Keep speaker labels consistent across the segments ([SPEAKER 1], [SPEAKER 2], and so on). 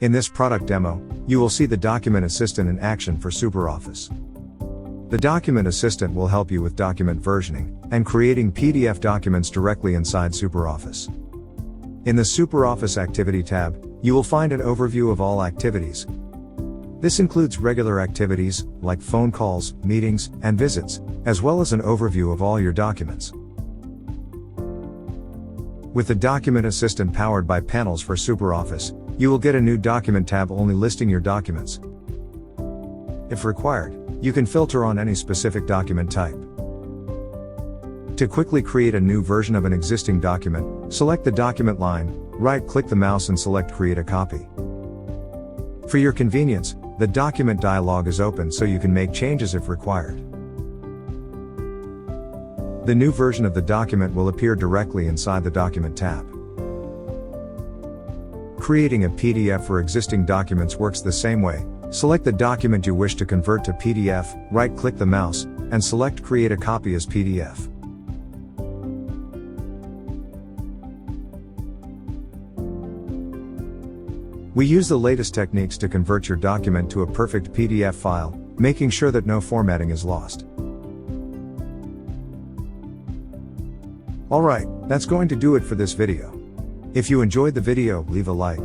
[SPEAKER 1] In this product demo, you will see the Document Assistant in action for SuperOffice. The Document Assistant will help you with document versioning and creating PDF documents directly inside SuperOffice. In the SuperOffice Activity tab, you will find an overview of all activities. This includes regular activities, like phone calls, meetings, and visits, as well as an overview of all your documents. With the Document Assistant powered by panels for SuperOffice, you will get a new Document tab only listing your documents. If required, you can filter on any specific document type. To quickly create a new version of an existing document, select the document line, right-click the mouse and select Create a Copy. For your convenience, the document dialog is open so you can make changes if required. The new version of the document will appear directly inside the Document tab. Creating a PDF for existing documents works the same way. Select the document you wish to convert to PDF, right-click the mouse, and select Create a Copy as PDF. We use the latest techniques to convert your document to a perfect PDF file, making sure that no formatting is lost. Alright, that's going to do it for this video. If you enjoyed the video, leave a like.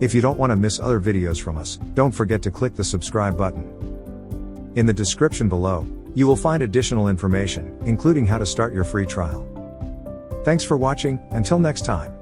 [SPEAKER 1] If you don't want to miss other videos from us, don't forget to click the subscribe button. In the description below, you will find additional information, including how to start your free trial. Thanks for watching, until next time.